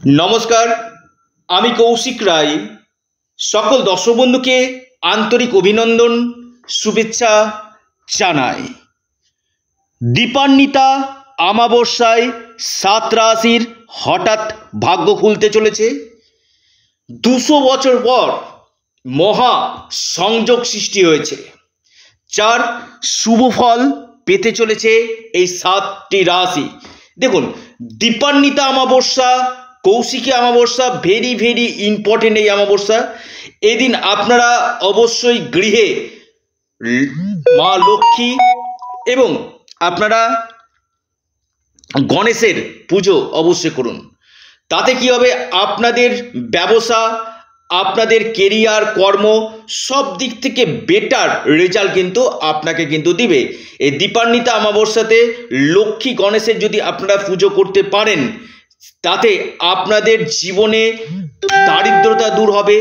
নমস্কার, আমি কৌশিক রায়। সকল দর্শক বন্ধুকে আন্তরিক অভিনন্দন, শুভেচ্ছা জানাই। দীপান্বিতা অমাবস্যায় 7 রাশির হঠাৎ ভাগ্য খুলতে চলেছে। 200 বছর পর মহা সংযোগ সৃষ্টি হয়েছে, যার শুভ ফল পেতে চলেছে এই 7টি রাশি। দেখুন, দীপান্বিতা অমাবস্যা, Kaushiki Amavasya very very important. এই অমাবস্যা এদিন আপনারা অবশ্যই গৃহে মা লক্ষ্মী এবং আপনারা গণেশের পুজো অবশ্যই করুন। তাতে কি হবে, আপনাদের ব্যবসা, আপনাদের কেরিয়ার, কর্ম সব দিক থেকে বেটার রেজাল্ট কিন্তু আপনাকে কিন্তু দিবে। এই দীপান্বিতা অমাবস্যাতে লক্ষ্মী গণেশের যদি আপনারা পুজো করতে পারেন, তাতে আপনাদের জীবনে দারিদ্রতা দূর হবে,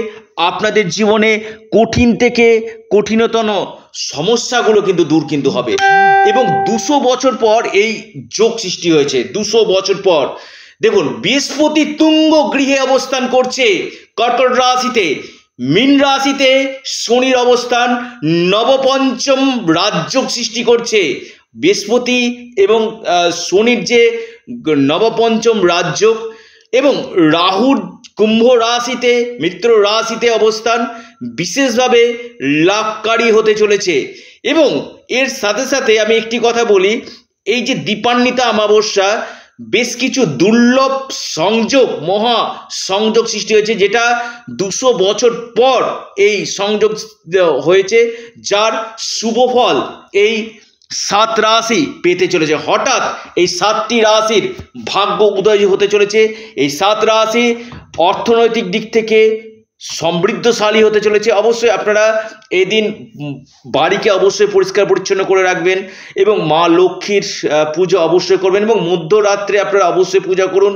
আপনাদের জীবনে কঠিন থেকে কঠিনতম সমস্যাগুলো কিন্তু দূর কিন্তু হবে। এবং 200 বছর পর এই যোগ সৃষ্টি হয়েছে। 200 বছর পর দেখুন, বৃহস্পতি তুঙ্গ গৃহে অবস্থান করছে কর্কট রাশিতে, মীন রাশিতে শনির অবস্থান নবপঞ্চম রাজযোগ সৃষ্টি করছে। বৃহস্পতি এবং শনির যে নবপঞ্চম রাজযোগ এবং রাহুর কুম্ভ রাশিতে, মিত্র রাশিতে অবস্থান বিশেষভাবে লাভকারী হতে চলেছে। এবং এর সাথে সাথে আমি একটি কথা বলি, এই যে দীপান্বিতা অমাবস্যা বেশ কিছু দুর্লভ সংযোগ, মহা সংযোগ সৃষ্টি হয়েছে, যেটা 200 বছর পর এই সংযোগ হয়েছে, যার শুভ ফল এই 7 রাশি পেতে চলেছে। হঠাৎ এই 7টি রাশির ভাগ্য উদয় হতে চলেছে। এই 7 রাশি অর্থনৈতিক দিক থেকে সমৃদ্ধশালী হতে চলেছে। অবশ্যই আপনারা এদিন বাড়িকে অবশ্যই পরিষ্কার পরিচ্ছন্ন করে রাখবেন এবং মা লক্ষ্মীর পুজো অবশ্যই করবেন এবং মধ্যরাত্রে আপনারা অবশ্যই পূজা করুন।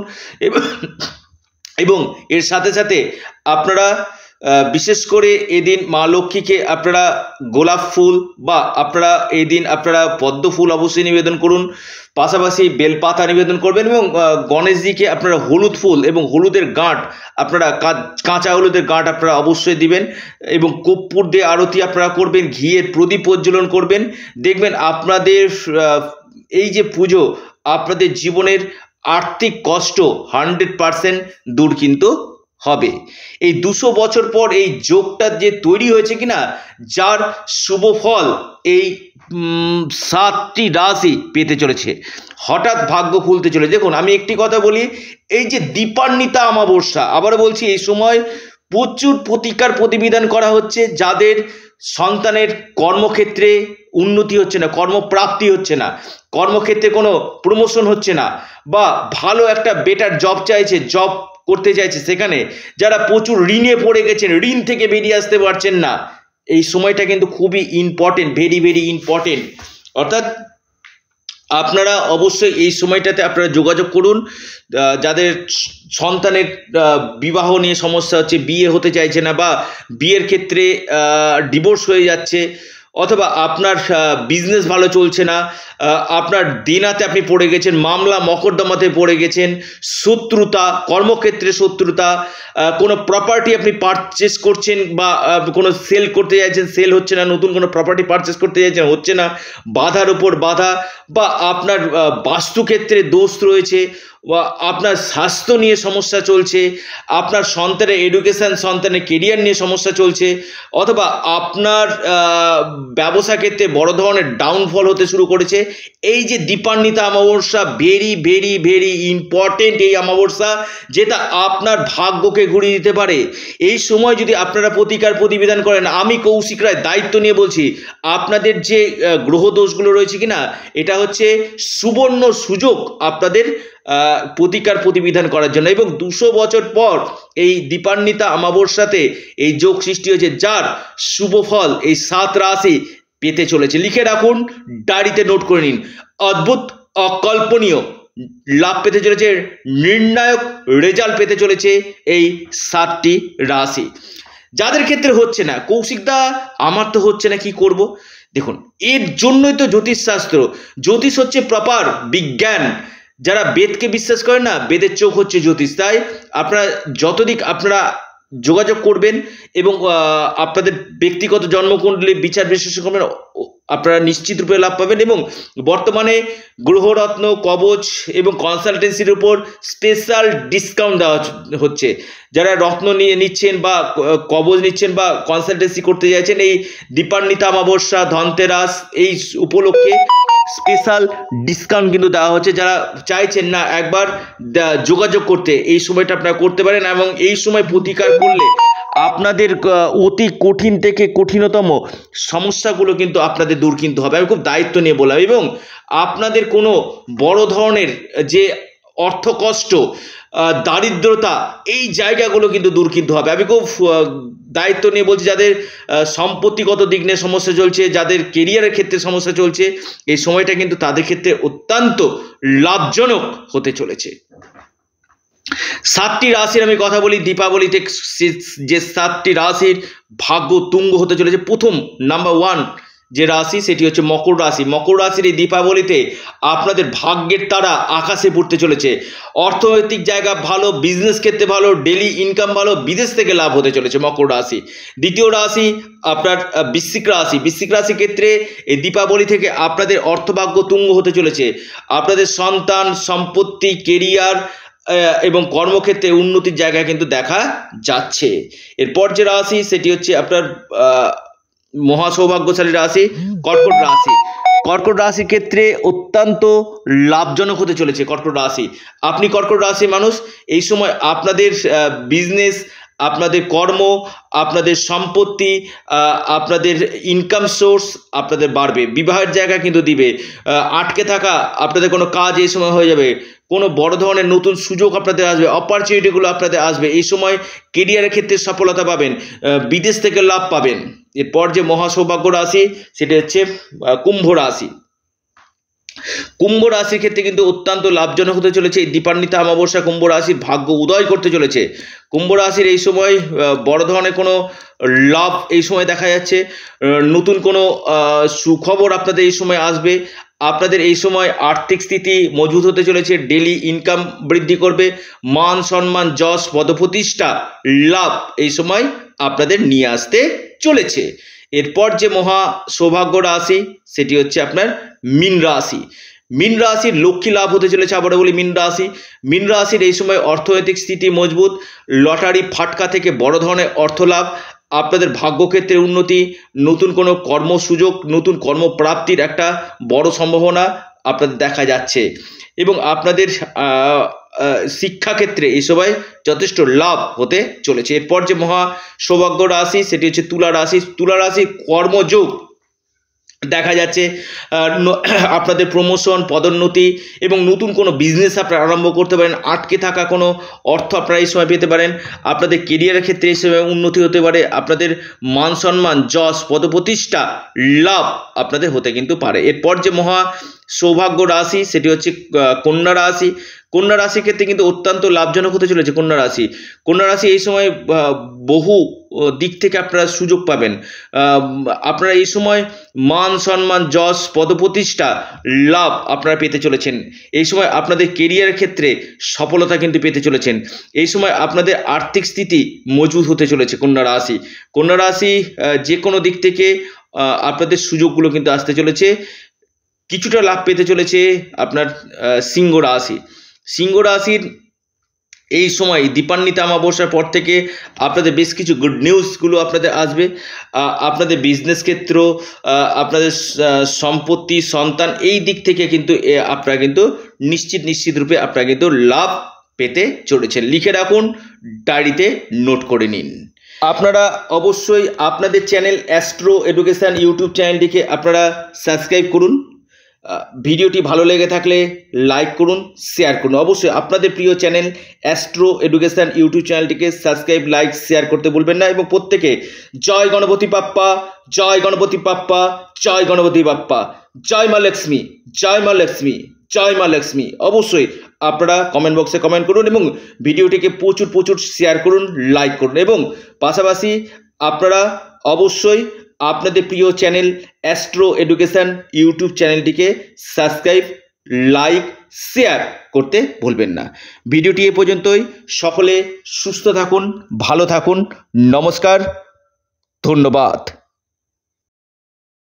এবং এর সাথে সাথে আপনারা বিশেষ করে এদিন মা লক্ষ্মীকে আপনারা গোলাপ ফুল বা আপনারা এদিন আপনারা পদ্ম ফুল অবশ্যই নিবেদন করুন, পাশাপাশি বেলপাতা নিবেদন করবেন এবং গণেশজিকে আপনারা হলুদ ফুল এবং হলুদের গাঁট, আপনারা কাঁচা হলুদের গাঁট আপনারা অবশ্যই দিবেন এবং কর্পূর দিয়ে আরতি আপনারা করবেন, ঘিয়ের প্রদীপ প্রজ্বলন করবেন। দেখবেন আপনাদের এই যে পুজো আপনাদের জীবনের আর্থিক কষ্ট 100% দূর কিন্তু হবে। এই 200 বছর পর এই যোগটা যে তৈরি হয়েছে কিনা, যার শুভ ফল এই 7টি রাশি পেতে চলেছে। হঠাৎ ভাগ্য খুলতে চলেছে। দেখুন, আমি একটি কথা বলি, এই যে দীপান্বিতা অমাবস্যা, আবারও বলছি, এই সময় প্রচুর প্রতিকার প্রতিবিধান করা হচ্ছে। যাদের সন্তানের কর্মক্ষেত্রে উন্নতি হচ্ছে না, কর্মপ্রাপ্তি হচ্ছে না, কর্মক্ষেত্রে কোনো প্রমোশন হচ্ছে না, বা ভালো একটা বেটার জব চাইছে, জব করতে চাইছে, সেখানে যারা প্রচুর ঋণে পড়ে গেছেন, ঋণ থেকে বেরিয়ে আসতে পারছেন না, এই সময়টা কিন্তু খুবই ইম্পর্টেন্ট, ভেরি ভেরি ইম্পর্টেন্ট। অর্থাৎ আপনারা অবশ্যই এই সময়টাতে আপনারা যোগাযোগ করুন। যাদের সন্তানের বিবাহ নিয়ে সমস্যা হচ্ছে, বিয়ে হতে চাইছে না, বা বিয়ের ক্ষেত্রে ডিভোর্স হয়ে যাচ্ছে, অথবা আপনার বিজনেস ভালো চলছে না, আপনার দিনাতে আপনি পড়ে গেছেন, মামলা মকদ্দমাতে পড়ে গেছেন, শত্রুতা, কর্মক্ষেত্রে শত্রুতা, কোনো প্রপার্টি আপনি পারচেস করছেন বা কোনো সেল করতে চাইছেন, সেল হচ্ছে না, নতুন কোনো প্রপার্টি পারচেস করতে চাইছেন, হচ্ছে না, বাধার উপর বাধা, বা আপনার বাস্তুক্ষেত্রে দোষ রয়েছে, বা আপনার স্বাস্থ্য নিয়ে সমস্যা চলছে, আপনার সন্তানের এডুকেশান, সন্তানের কেরিয়ার নিয়ে সমস্যা চলছে, অথবা আপনার ব্যবসা ক্ষেত্রে বড় ধরনের ডাউনফল হতে শুরু করেছে। এই যে দীপান্বিতা অমাবস্যা ভেরি ভেরি ভেরি ইম্পর্টেন্ট এই অমাবস্যা, যেটা আপনার ভাগ্যকে ঘুরিয়ে দিতে পারে। এই সময় যদি আপনারা প্রতিকার প্রতিবিধান করেন, আমি কৌশিক রায় দায়িত্ব নিয়ে বলছি, আপনাদের যে গ্রহ দোষগুলো রয়েছে কিনা, এটা হচ্ছে সুবর্ণ সুযোগ আপনাদের প্রতিকার প্রতিবিধান করার জন্য। এবং 200 বছর পর এই দীপান্বিতা অমাবস্যাতে এই যোগ সৃষ্টি হয়েছে, যার শুভ ফল এই 7 রাশি পেতে চলেছে। লিখে রাখুন, ডায়েরিতে নোট করে নিন। অদ্ভুত, অকল্পনীয় লাভ পেতে চলেছে, নির্ণায়ক রেজাল্ট পেতে চলেছে এই 7টি রাশি। যাদের ক্ষেত্রে হচ্ছে না, কৌশিকদা আমার তো হচ্ছে না, কি করব? দেখুন, এর জন্যই তো জ্যোতিষশাস্ত্র। জ্যোতিষ হচ্ছে প্রপার বিজ্ঞান, যারা বেদকে বিশ্বাস করেন না, বেদের চোখ হচ্ছে জ্যোতিষ, তাই আপনারা যতদিক আপনারা যোগাযোগ করবেন এবং আপনাদের ব্যক্তিগত জন্মকুণ্ডলী বিচার বিশ্লেষণ করবেন, আপনারা নিশ্চিত রূপে লাভ পাবেন। এবং বর্তমানে গ্রহরত্ন, কবচ এবং কনসালটেন্সির উপর স্পেশাল ডিসকাউন্ট দেওয়া হচ্ছে। যারা রত্ন নিয়ে নিচ্ছেন বা কবচ নিচ্ছেন বা কনসালটেন্সি করতে চাইছেন, এই দীপান্বিতা অমাবস্যা, ধনতেরাস এই উপলক্ষে স্পেশাল ডিসকাউন্ট কিন্তু দেওয়া হচ্ছে। যারা চাইছেন না একবার যোগাযোগ করতে, এই সময়টা আপনারা করতে পারেন এবং এই সময় প্রতিকার করলে আপনাদের অতি কঠিন থেকে কঠিনতম সমস্যাগুলো কিন্তু আপনাদের দূর কিন্তু হবে। আমি খুব দায়িত্ব নিয়ে বললাম। এবং আপনাদের কোনো বড় ধরনের যে অর্থকষ্ট, দারিদ্রতা, এই জায়গাগুলো কিন্তু দূর কিন্তু হবে। আমি খুব দায়িত্ব নিয়ে বলছি, যাদের সম্পত্তিগত দিক নিয়ে সমস্যা চলছে, যাদের কেরিয়ারের ক্ষেত্রে সমস্যা চলছে, এই সময়টা কিন্তু তাদের ক্ষেত্রে অত্যন্ত লাভজনক হতে চলেছে। 7টি রাশির আমি কথা বলি, দীপাবলিতে যে 7টি রাশির ভাগ্য তুঙ্গ হতে চলেছে, প্রথম নাম্বার 1 যে রাশি সেটি হচ্ছে মকর রাশি। মকর রাশির এই দীপাবলিতে আপনাদের ভাগ্যের তারা আকাশে পড়তে চলেছে। অর্থনৈতিক জায়গা ভালো, বিজনেস ক্ষেত্রে ভালো, ডেলি ইনকাম ভালো, বিদেশ থেকে লাভ হতে চলেছে মকর রাশি। দ্বিতীয় রাশি আপনার বৃশ্চিক রাশি। বৃশ্চিক রাশির ক্ষেত্রে এই দীপাবলি থেকে আপনাদের অর্থভাগ্য তুঙ্গ হতে চলেছে। আপনাদের সন্তান, সম্পত্তি, কেরিয়ার এবং কর্মক্ষেত্রে উন্নতির জায়গা কিন্তু দেখা যাচ্ছে। এরপর যে রাশি সেটি হচ্ছে আপনার মহা সৌভাগ্যশালী রাশি কর্কট রাশি। কর্কট রাশির ক্ষেত্রে অত্যন্ত লাভজনক হতে চলেছে কর্কট রাশি। আপনি কর্কট রাশির মানুষ, এই সময় আপনাদের বিজনেস, আপনাদের কর্ম, আপনাদের সম্পত্তি, আপনাদের ইনকাম সোর্স আপনাদের বাড়বে। বিবাহের জায়গা কিন্তু দিবে। আটকে থাকা আপনাদের কোনো কাজ এই সময় হয়ে যাবে। কোনো বড় ধরনের নতুন সুযোগ আপনাদের আসবে, অপরচুনিটিগুলো আপনাদের আসবে। এই সময় কেরিয়ারের ক্ষেত্রে সফলতা পাবেন, বিদেশ থেকে লাভ পাবেন। এরপর যে মহা সৌভাগ্য রাশি সেটা হচ্ছে কুম্ভ রাশি। কুম্ভ রাশির ক্ষেত্রে কিন্তু অত্যন্ত লাভজনক হতে চলেছে। এই দীপান্বিতা অমাবস্যা কুম্ভ রাশির ভাগ্য উদয় করতে চলেছে। কুম্ভ রাশির এই সময় বড় ধরনের কোনো লাভ এই সময় দেখা যাচ্ছে। নতুন কোনো সুখবর আপনাদের এই সময় আসবে। আপনাদের এই সময় আর্থিক স্থিতি মজবুত হতে চলেছে, ডেলি ইনকাম বৃদ্ধি করবে, মান সম্মান, যশ, পদপ্রতিষ্ঠা, লাভ এই সময় আপনাদের নিয়ে আসতে চলেছে। এরপর যে মহা সৌভাগ্য রাশি সেটি হচ্ছে আপনার মীন রাশি। মীন রাশির লক্ষ্মী লাভ হতে চলেছে। আবারও বলি মীন রাশি। মীন রাশির এই সময় অর্থনৈতিক স্থিতি মজবুত, লটারি ফাটকা থেকে বড় ধরনের অর্থ লাভ, আপনাদের ভাগ্যক্ষেত্রে উন্নতি, নতুন কোনো কর্মসুযোগ, নতুন কর্মপ্রাপ্তির একটা বড় সম্ভাবনা আপনাদের দেখা যাচ্ছে। এবং আপনাদের শিক্ষাক্ষেত্রে এই সময় যথেষ্ট লাভ হতে চলেছে। এরপর যে মহা সৌভাগ্য রাশি সেটি হচ্ছে তুলা রাশি। তুলা রাশি কর্মযোগ দেখা যাচ্ছে। আপনাদের প্রমোশন, পদোন্নতি এবং নতুন কোনো বিজনেস আপনারা আরম্ভ করতে পারেন। আটকে থাকা কোনো অর্থ আপনারা এই সময় পেতে পারেন। আপনাদের কেরিয়ারের ক্ষেত্রে এই সময় উন্নতি হতে পারে। আপনাদের মান সম্মান, যশ, পদপ্রতিষ্ঠা, লাভ আপনাদের হতে কিন্তু পারে। এরপর যে মহা সৌভাগ্য রাশি সেটি হচ্ছে কন্যা রাশি। কন্যা রাশির ক্ষেত্রে কিন্তু অত্যন্ত লাভজনক হতে চলেছে কন্যা রাশি। কন্যা রাশি এই সময় বহু দিক থেকে আপনারা সুযোগ পাবেন। আপনারা এই সময় মান সম্মান, যশ, পদপ্রতিষ্ঠা, লাভ আপনারা পেতে চলেছেন। এই সময় আপনাদের কেরিয়ারের ক্ষেত্রে সফলতা কিন্তু পেতে চলেছেন। এই সময় আপনাদের আর্থিক স্থিতি মজবুত হতে চলেছে কন্যা রাশি। কন্যা রাশি যে কোনো দিক থেকে আপনাদের সুযোগগুলো কিন্তু আসতে চলেছে। কিছুটা লাভ পেতে চলেছে আপনার সিংহ রাশি। সিংহ রাশির এই সময় দীপান্বিতা অমাবস্যার পর থেকে আপনাদের বেশ কিছু গুড নিউজগুলো আপনাদের আসবে। আপনাদের বিজনেস ক্ষেত্র, আপনাদের সম্পত্তি, সন্তান, এই দিক থেকে কিন্তু আপনারা কিন্তু নিশ্চিত রূপে আপনারা কিন্তু লাভ পেতে চলেছেন। লিখে রাখুন, ডায়েরিতে নোট করে নিন। আপনারা অবশ্যই আপনাদের চ্যানেল অ্যাস্ট্রো এডুকেশন ইউটিউব চ্যানেলটিকে আপনারা সাবস্ক্রাইব করুন। ভিডিওটি ভালো লেগে থাকলে লাইক করুন, শেয়ার করুন। অবশ্যই আপনাদের প্রিয় চ্যানেল অ্যাস্ট্রো এডুকেশন ইউটিউব চ্যানেলটিকে সাবস্ক্রাইব, লাইক, শেয়ার করতে ভুলবেন না। এবং প্রত্যেকে জয় গণপতি বাপ্পা, জয় গণপতি বাপ্পা, জয় গণপতি বাপ্পা, জয় মা লক্ষ্মী, জয় মা লক্ষ্মী, জয় মা লক্ষ্মী। অবশ্যই আপনারা কমেন্ট বক্সে কমেন্ট করুন এবং ভিডিওটিকে প্রচুর শেয়ার করুন, লাইক করুন। এবং পাশাপাশি আপনারা অবশ্যই আপনাদের প্রিয় চ্যানেল অ্যাস্ট্রো এডুকেশন ইউটিউব চ্যানেলটিকে সাবস্ক্রাইব লাইক শেয়ার করতে ভুলবেন না। ভিডিওটি এ পর্যন্তই। সকলে সুস্থ থাকুন, ভালো থাকুন। নমস্কার, ধন্যবাদ।